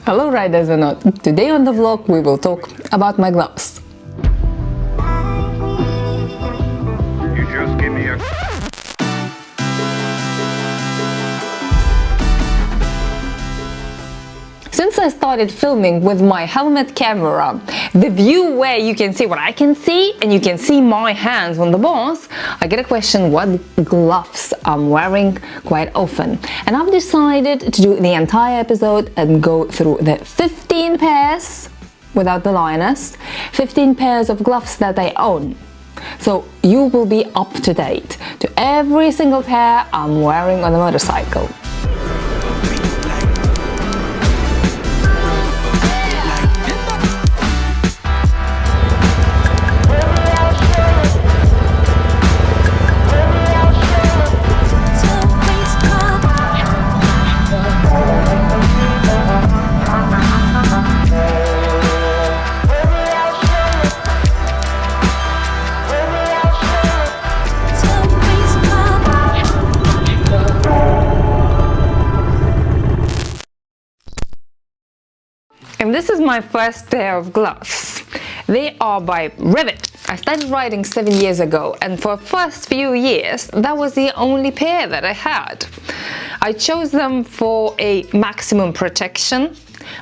Hello riders and not. Today on the vlog we will talk about my gloves. You just give me a... Since I started filming with my helmet camera, the view where you can see what I can see and you can see my hands on the bars, I get a question what gloves I'm wearing quite often. And I've decided to do the entire episode and go through the 15 pairs, without the liners, 15 pairs of gloves that I own. So you will be up to date to every single pair I'm wearing on the motorcycle. And this is my first pair of gloves. They are by Rivit. I started riding 7 years ago, and for the first few years that was the only pair that I had. I chose them for a maximum protection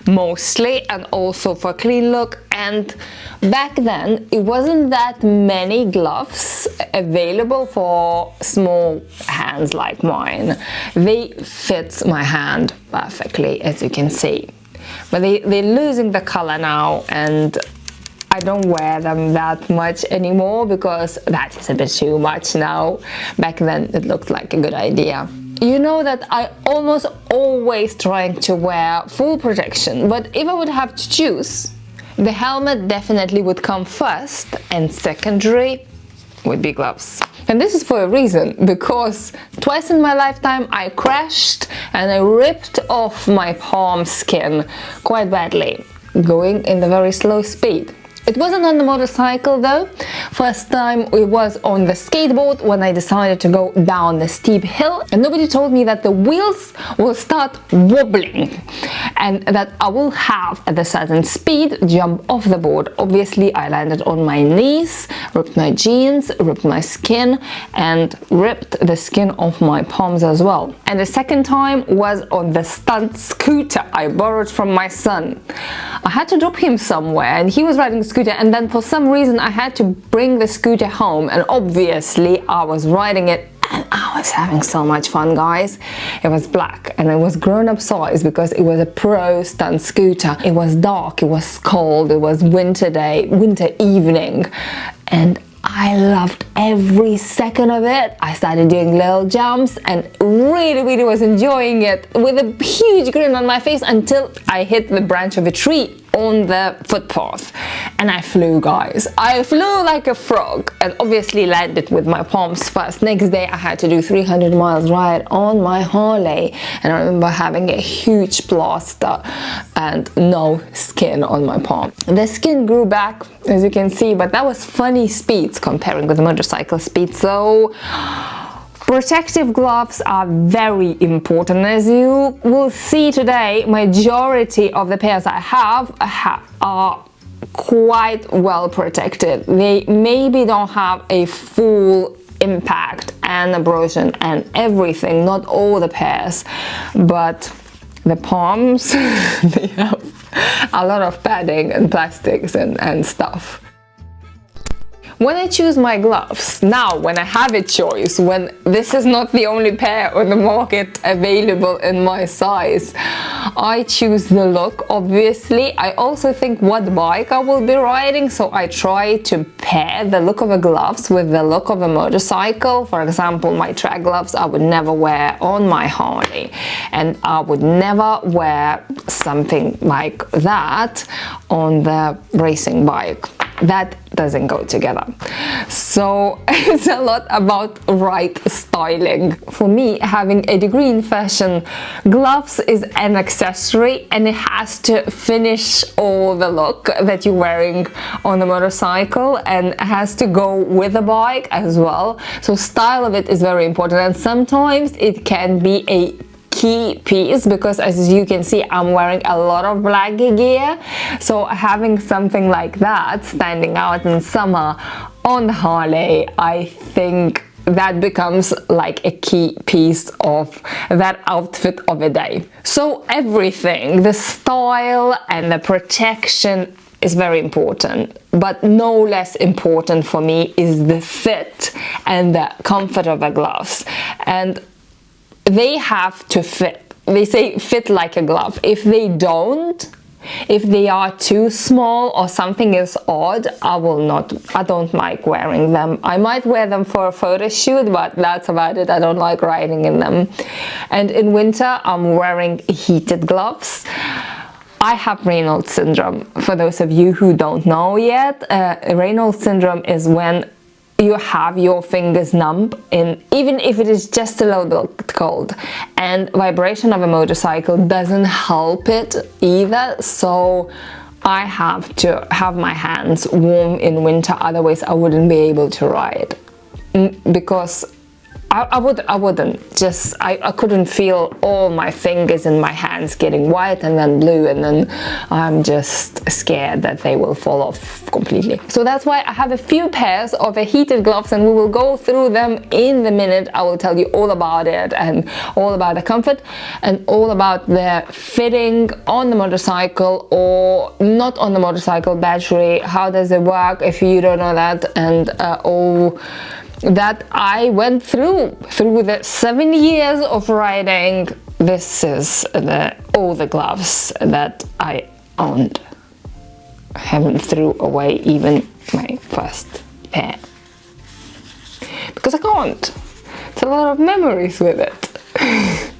mostly, and also for a clean look. And back then it wasn't that many gloves available for small hands like mine. They fit my hand perfectly, as you can see. But they're losing the color now, and I don't wear them that much anymore because that is a bit too much now. Back then it looked like a good idea. You know that I almost always trying to wear full protection, but if I would have to choose, the helmet definitely would come first, and secondary would be gloves. And this is for a reason, because twice in my lifetime I crashed and I ripped off my palm skin quite badly, going in the very slow speed. It wasn't on the motorcycle though. First time it was on the skateboard when I decided to go down the steep hill, and nobody told me that the wheels will start wobbling and that I will have at a certain speed jump off the board. Obviously I landed on my knees, ripped my jeans, ripped my skin, and ripped the skin off my palms as well. And the second time was on the stunt scooter I borrowed from my son. I had to drop him somewhere and he was riding a scooter, and then for some reason I had to bring the scooter home, and obviously I was riding it and I was having so much fun, guys. It was black and it was grown-up size because it was a pro stunt scooter. It was dark, it was cold, it was winter day, winter evening, and I loved every second of it. I started doing little jumps and really was enjoying it with a huge grin on my face until I hit the branch of a tree on the footpath, and I flew, guys. I flew like a frog and obviously landed with my palms first. Next day I had to do 300 miles ride on my Harley, and I remember having a huge plaster and no skin on my palm. The skin grew back, as you can see, but that was funny speeds comparing with the motorcycle speed. So protective gloves are very important. As you will see today, majority of the pairs I have are quite well protected. They maybe don't have a full impact and abrasion and everything, not all the pairs, but the palms they have a lot of padding and plastics and stuff. When I choose my gloves, now when I have a choice, when this is not the only pair on the market available in my size, I choose the look, obviously. I also think what bike I will be riding, so I try to pair the look of the gloves with the look of a motorcycle. For example, my track gloves I would never wear on my Harley, and I would never wear something like that on the racing bike. That doesn't go together. So it's a lot about right styling. For me, having a degree in fashion, gloves is an accessory and it has to finish all the look that you're wearing on the motorcycle, and has to go with the bike as well. So style of it is very important, and sometimes it can be a key piece because, as you can see, I'm wearing a lot of black gear, so having something like that standing out in summer on the Harley, I think that becomes like a key piece of that outfit of a day. So everything, the style and the protection is very important, but no less important for me is the fit and the comfort of the gloves. And they have to fit. They say fit like a glove. If they don't, if they are too small or something is odd, I don't like wearing them. I might wear them for a photo shoot, but that's about it. I don't like riding in them. And in winter, I'm wearing heated gloves. I have Raynaud's syndrome. For those of you who don't know yet, Raynaud's syndrome is when you have your fingers numb, even if it is just a little bit cold, and vibration of a motorcycle doesn't help it either. So I have to have my hands warm in winter, otherwise I wouldn't be able to ride, because I couldn't feel all my fingers and my hands getting white and then blue, and then I'm just scared that they will fall off completely. So that's why I have a few pairs of heated gloves, and we will go through them in a minute. I will tell you all about it, and all about the comfort, and all about the fitting on the motorcycle or not on the motorcycle, battery, how does it work if you don't know that, and all that I went through the 7 years of riding. This is all the gloves that I owned. I haven't threw away even my first pair, because I can't. It's a lot of memories with it.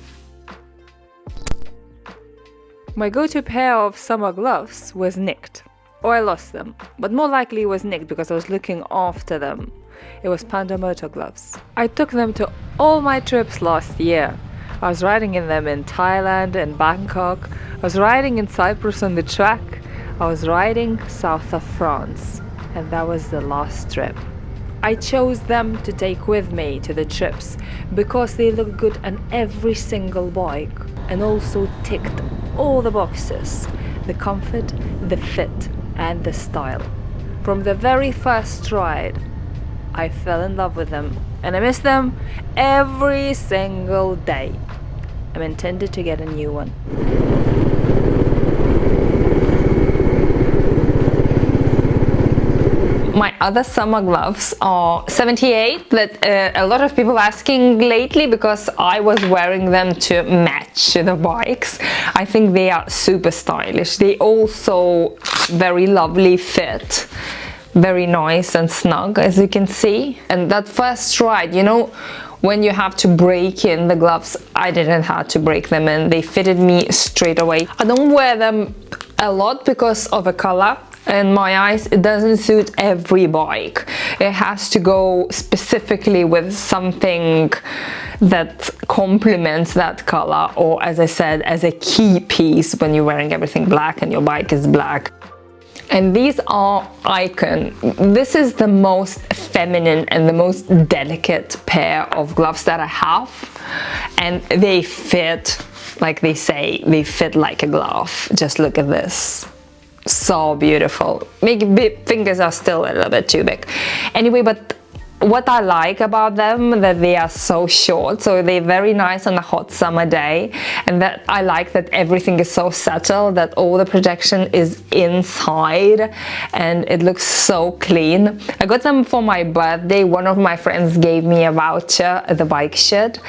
My go-to pair of summer gloves was nicked, or I lost them, but more likely it was nicked because I was looking after them. It was Panda Motor gloves. I took them to all my trips last year. I was riding in them in Thailand and Bangkok. I was riding in Cyprus on the track. I was riding south of France, and that was the last trip. I chose them to take with me to the trips because they looked good on every single bike and also ticked all the boxes: the comfort, the fit, and the style. From the very first ride, I fell in love with them, and I miss them every single day. I'm intended to get a new one. My other summer gloves are 78 that a lot of people asking lately, because I was wearing them to match the bikes. I think they are super stylish. They also very lovely fit. Very nice and snug, as you can see. And that first ride, you know, when you have to break in the gloves, I didn't have to break them in. They fitted me straight away. I don't wear them a lot because of the color. In my eyes, it doesn't suit every bike. It has to go specifically with something that complements that color, or, as I said, as a key piece when you're wearing everything black and your bike is black. And these are Icon. This is the most feminine and the most delicate pair of gloves that I have. And they fit, like they say, they fit like a glove. Just look at this. So beautiful. Maybe fingers are still a little bit too big. Anyway, but what I like about them, that they are so short, so they're very nice on a hot summer day, and that I like that everything is so subtle, that all the protection is inside and it looks so clean. I got them for my birthday. One of my friends gave me a voucher at the bike shed,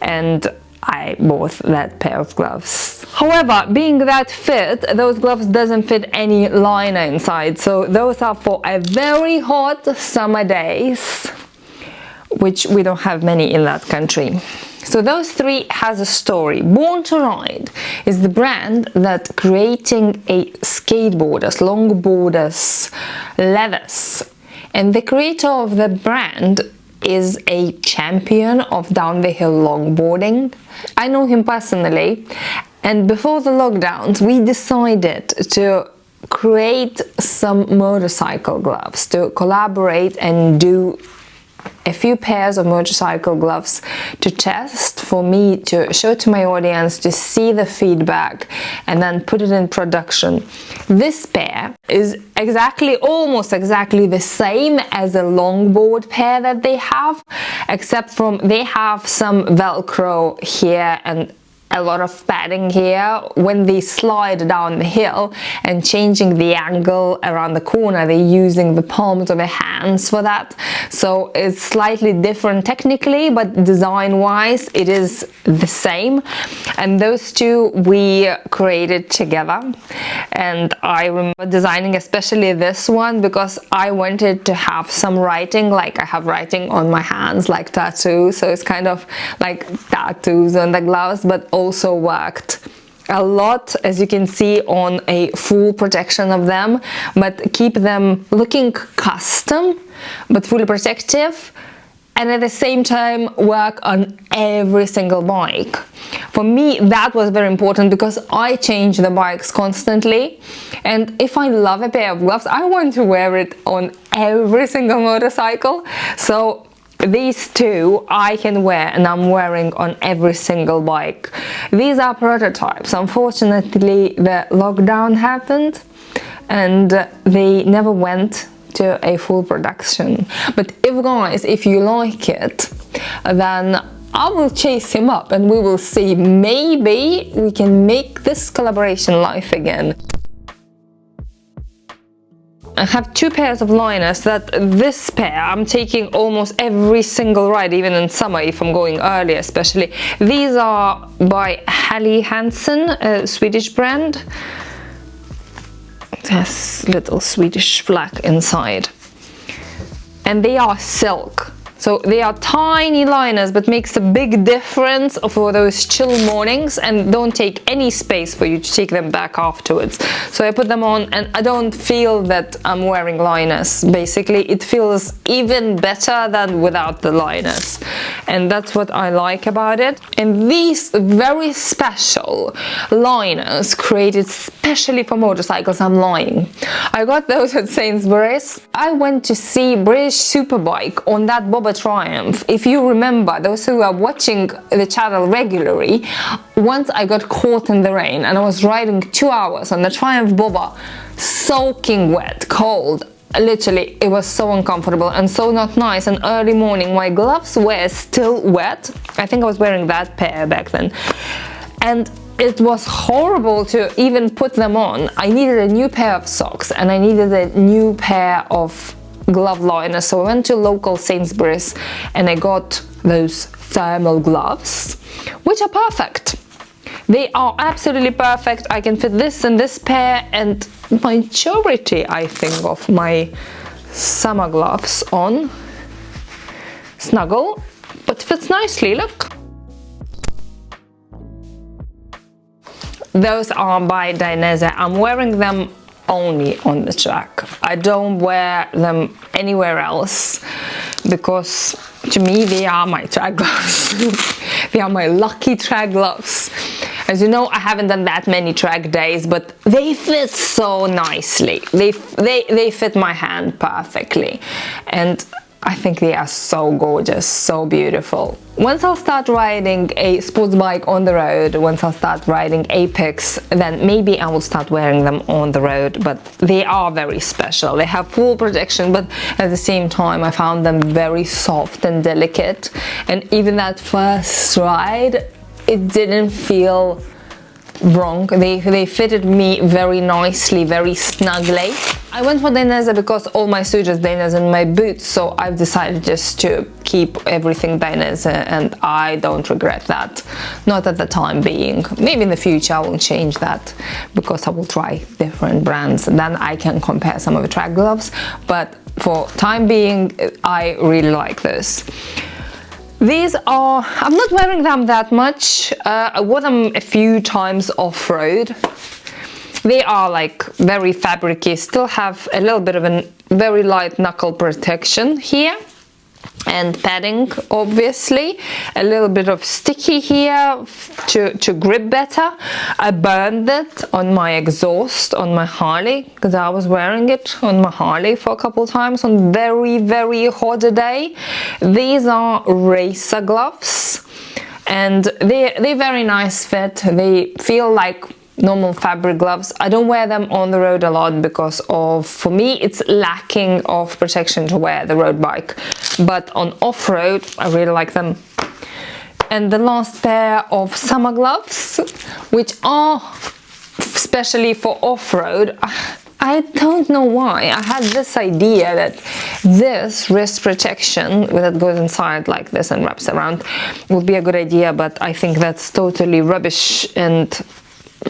and I bought that pair of gloves. However, being that fit, those gloves doesn't fit any liner inside, so those are for a very hot summer days, which we don't have many in that country. So those three has a story. Born to Ride is the brand that creating a skateboarders, longboarders, leathers, and the creator of the brand is a champion of down the hill longboarding. I know him personally, and before the lockdowns we decided to create some motorcycle gloves, to collaborate and do a few pairs of motorcycle gloves to test for me to show to my audience, to see the feedback and then put it in production. This pair is almost exactly the same as a longboard pair that they have, except from they have some Velcro here and a lot of padding here. When they slide down the hill and changing the angle around the corner, they're using the palms of their hands for that. So it's slightly different technically, but design-wise it is the same. And those two we created together. And I remember designing especially this one because I wanted to have some writing, like I have writing on my hands, like tattoos. So it's kind of like tattoos on the gloves, but also worked a lot, as you can see, on a full protection of them, but keep them looking custom but fully protective, and at the same time work on every single bike. For me that was very important because I change the bikes constantly, and if I love a pair of gloves I want to wear it on every single motorcycle. So these two I can wear and I'm wearing on every single bike. These are prototypes. Unfortunately the lockdown happened and they never went to a full production. But if you like it, then I will chase him up and we will see, maybe we can make this collaboration live again. I have two pairs of liners that this pair I'm taking almost every single ride, even in summer if I'm going early especially. These are by Helly Hansen, a Swedish brand. It has little Swedish flag inside. And they are silk. So they are tiny liners, but makes a big difference for those chill mornings and don't take any space for you to take them back afterwards. So I put them on and I don't feel that I'm wearing liners. Basically, it feels even better than without the liners. And that's what I like about it. And these very special liners created specially for motorcycles, I'm lying. I got those at Sainsbury's. I went to see British Superbike on that Boba Triumph. If you remember, those who are watching the channel regularly, once I got caught in the rain and I was riding 2 hours on the Triumph Boba, soaking wet, cold. Literally, it was so uncomfortable and so not nice. And early morning, my gloves were still wet. I think I was wearing that pair back then. And it was horrible to even put them on. I needed a new pair of socks and I needed a new pair of glove liners. So I went to local Sainsbury's and I got those thermal gloves, which are perfect. They are absolutely perfect. I can fit this and this pair and majority, I think, of my summer gloves on. Snuggle, but fits nicely, look. Those are by Dainese. I'm wearing them only on the track. I don't wear them anywhere else because to me they are my track gloves. They are my lucky track gloves. As you know, I haven't done that many track days, but they fit so nicely. They fit my hand perfectly. And I think they are so gorgeous, so beautiful. Once I'll start riding a sports bike on the road, once I'll start riding Apex, then maybe I will start wearing them on the road, but they are very special. They have full protection, but at the same time I found them very soft and delicate. And even that first ride, it didn't feel wrong. They fitted me very nicely, very snugly. I went for Dainese because all my suit is Dainese in my boots, so I've decided just to keep everything Dainese and I don't regret that. Not at the time being. Maybe in the future I will change that because I will try different brands. Then I can compare some of the track gloves, but for time being I really like this. These are, I'm not wearing them that much. I wore them a few times off-road. They are like very fabricy, still have a little bit of a very light knuckle protection here. And padding, obviously, a little bit of sticky here to grip better. I burned it on my exhaust on my Harley because I was wearing it on my Harley for a couple of times on very hot day. These are racer gloves and they're very nice fit. They feel like normal fabric gloves. I don't wear them on the road a lot because for me it's lacking of protection to wear the road bike, but on off-road I really like them. And the last pair of summer gloves, which are especially for off-road. I don't know why. I had this idea that this wrist protection that goes inside like this and wraps around would be a good idea, but I think that's totally rubbish, and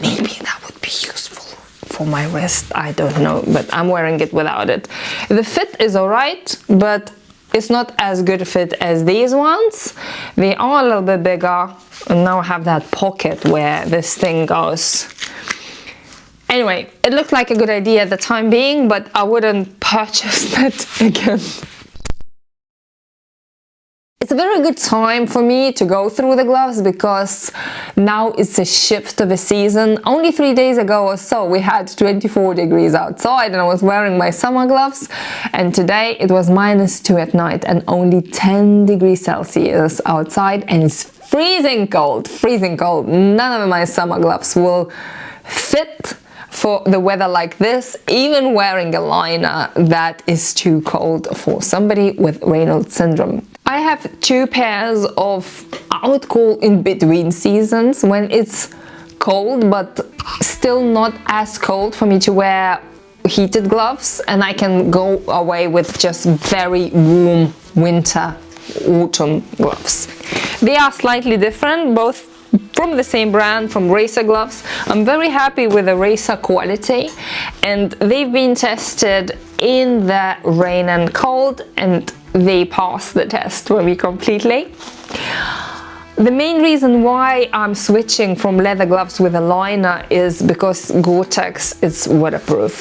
maybe that would be useful for my wrist. I don't know, but I'm wearing it without it. The fit is alright, but it's not as good a fit as these ones. They are a little bit bigger, and now I have that pocket where this thing goes. Anyway, it looked like a good idea at the time being, but I wouldn't purchase that again. It's a very good time for me to go through the gloves because now it's a shift of the season. Only 3 days ago or so we had 24 degrees outside and I was wearing my summer gloves, and today it was -2 at night and only 10 degrees Celsius outside, and it's freezing cold, freezing cold. None of my summer gloves will fit for the weather like this. Even wearing a liner, that is too cold for somebody with Raynaud's syndrome. I have 2 pairs of, I would call in between seasons, when it's cold but still not as cold for me to wear heated gloves, and I can go away with just very warm winter, autumn gloves. They are slightly different, both from the same brand, from Racer Gloves. I'm very happy with the Racer quality, and they've been tested in the rain and cold, and they passed the test for me completely. The main reason why I'm switching from leather gloves with a liner is because Gore-Tex is waterproof.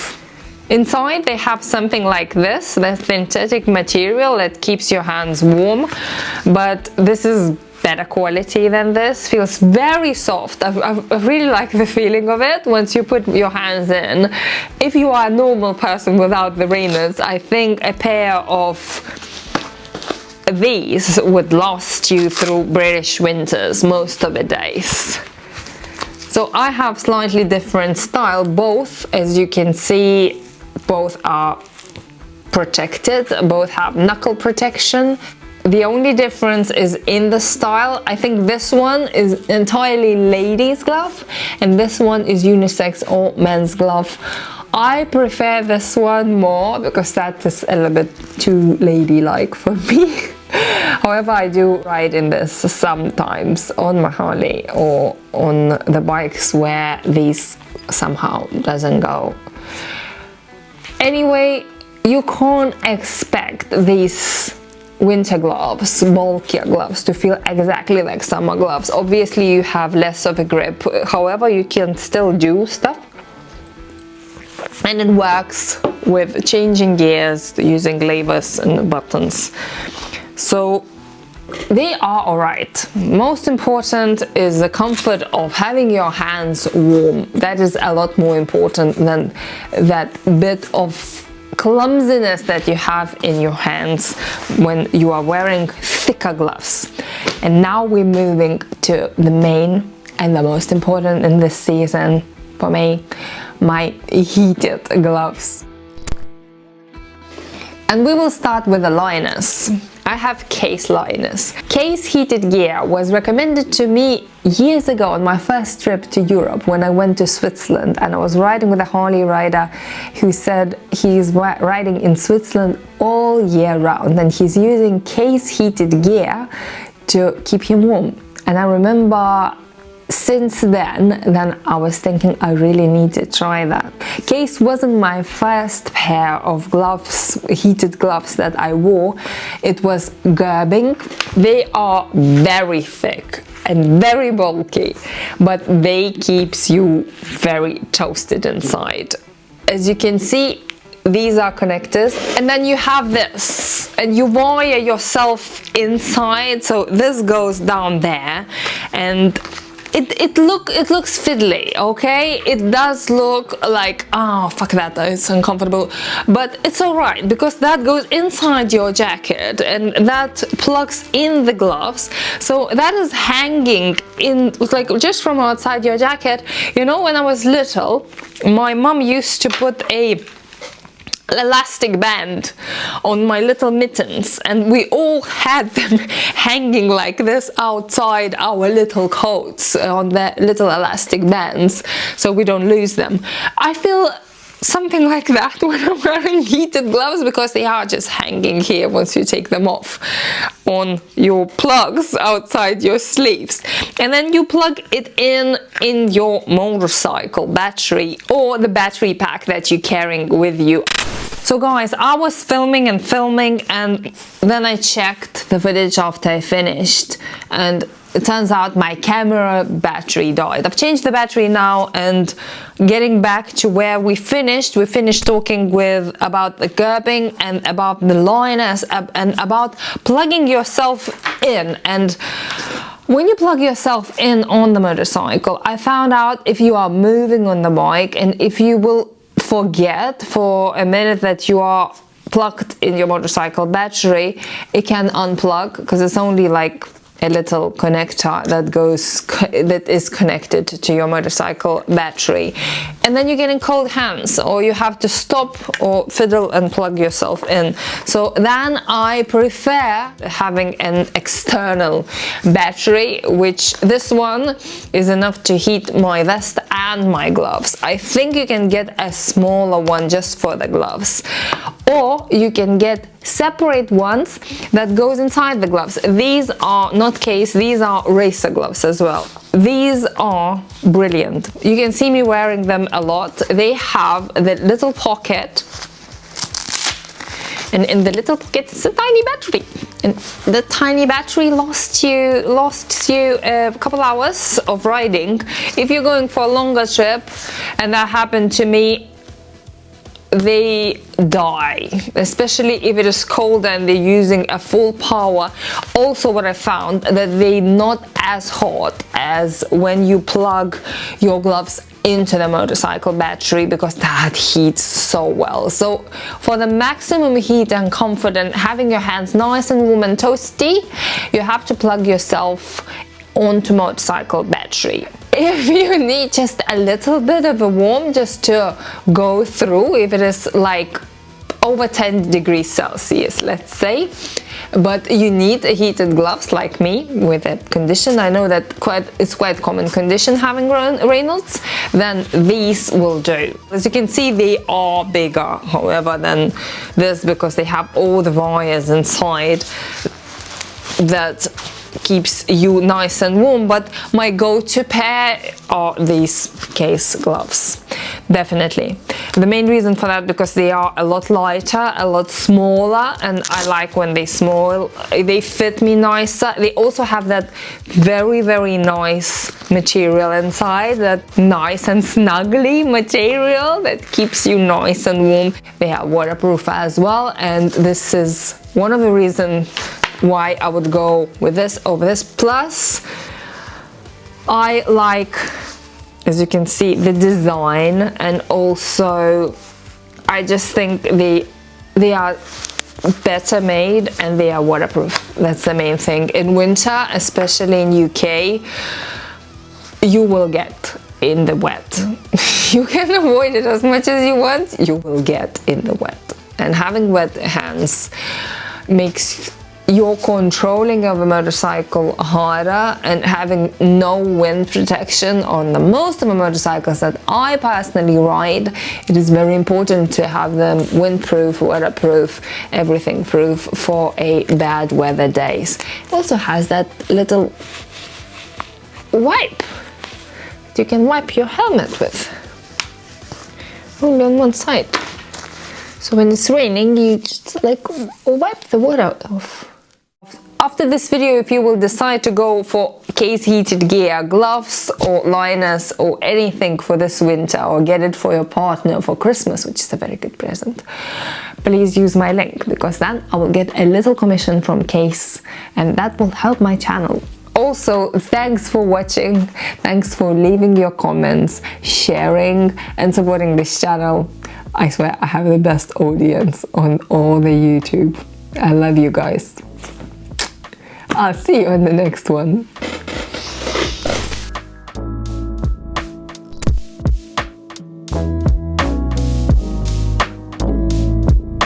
Inside they have something like this, the synthetic material that keeps your hands warm, but this is better quality than this. Feels very soft. I really like the feeling of it once you put your hands in. If you are a normal person without the Raynaud's, I think a pair of these would last you through British winters most of the days. So I have slightly different style. Both, as you can see, both are protected, both have knuckle protection. The only difference is in the style. I think this one is entirely ladies' glove and this one is unisex or men's glove. I prefer this one more because that is a little bit too ladylike for me. However, I do ride in this sometimes on my Harley or on the bikes where these somehow doesn't go. Anyway, you can't expect these winter gloves, bulkier gloves, to feel exactly like summer gloves. Obviously you have less of a grip, however you can still do stuff, and it works with changing gears, using levers and buttons. So they are alright. Most important is the comfort of having your hands warm. That is a lot more important than that bit of clumsiness that you have in your hands when you are wearing thicker gloves. And now we're moving to the main and the most important in this season for me, my heated gloves. And we will start with the liners. I have Case liners. Case heated gear was recommended to me years ago on my first trip to Europe when I went to Switzerland, and I was riding with a Harley rider who said he's riding in Switzerland all year round and he's using Case heated gear to keep him warm. And I remember since then I was thinking I really need to try that. Case wasn't my first pair of gloves, heated gloves that I wore. It was Gerbing. They are very thick and very bulky, but they keeps you very toasted inside. As you can see, these are connectors, and then you have this and you wire yourself inside, so this goes down there and it looks fiddly, okay? It does look like, oh fuck that, it's uncomfortable, but it's all right because that goes inside your jacket and that plugs in the gloves, so that is hanging in like just from outside your jacket. You know, when I was little, my mom used to put a elastic band on my little mittens, and we all had them hanging like this outside our little coats on the little elastic bands so we don't lose them. I feel something like that when I'm wearing heated gloves, because they are just hanging here once you take them off on your plugs outside your sleeves, and then you plug it in your motorcycle battery or the battery pack that you're carrying with you. So guys, I was filming and then I checked the footage after I finished, and it turns out my camera battery died. I've changed the battery now, and getting back to where we finished talking about the curbing and about the lioness and about plugging yourself in. And when you plug yourself in on the motorcycle, I found out if you are moving on the bike and if you will forget for a minute that you are plugged in your motorcycle battery, it can unplug because it's only like a little connector that is connected to your motorcycle battery, and then you're getting cold hands, or you have to stop or fiddle and plug yourself in. So then I prefer having an external battery, which this one is enough to heat my vest and my gloves. I think you can get a smaller one just for the gloves, or you can get separate ones that goes inside the gloves. These are not case, these are racer gloves as well. These are brilliant. You can see me wearing them a lot. They have the little pocket, and in the little pocket is a tiny battery, and the tiny battery lasts you a couple hours of riding. If you're going for a longer trip, and that happened to me, they die, especially if it is cold and they're using a full power. Also, what I found that they're not as hot as when you plug your gloves into the motorcycle battery, because that heats so well. So for the maximum heat and comfort and having your hands nice and warm and toasty, you have to plug yourself onto motorcycle battery. If you need just a little bit of a warm just to go through, if it is like over 10 degrees Celsius, let's say, but you need a heated gloves like me with a condition, I know that it's quite common condition having Reynolds, then these will do. As you can see, they are bigger, however, than this, because they have all the wires inside that keeps you nice and warm. But my go-to pair are these case gloves, definitely. The main reason for that, because they are a lot lighter, a lot smaller, and I like when they small, they fit me nicer. They also have that very, very nice material inside, that nice and snuggly material that keeps you nice and warm. They are waterproof as well, and this is one of the reasons why I would go with this over this. Plus, I like, as you can see, the design, and also I just think they are better made and they are waterproof. That's the main thing. In winter, especially in UK, you will get in the wet. You can avoid it as much as you want, you will get in the wet. And having wet hands makes your controlling of a motorcycle harder, and having no wind protection on the most of the motorcycles that I personally ride, it is very important to have them windproof, waterproof, everything proof for a bad weather days. It also has that little wipe that you can wipe your helmet with, only on one side. So when it's raining, you just like wipe the water off. After this video, if you will decide to go for case heated gear, gloves or liners or anything for this winter, or get it for your partner for Christmas, which is a very good present, please use my link, because then I will get a little commission from Case, and that will help my channel. Also, thanks for watching. Thanks for leaving your comments, sharing, and supporting this channel. I swear I have the best audience on all the YouTube. I love you guys. I'll see you on the next one.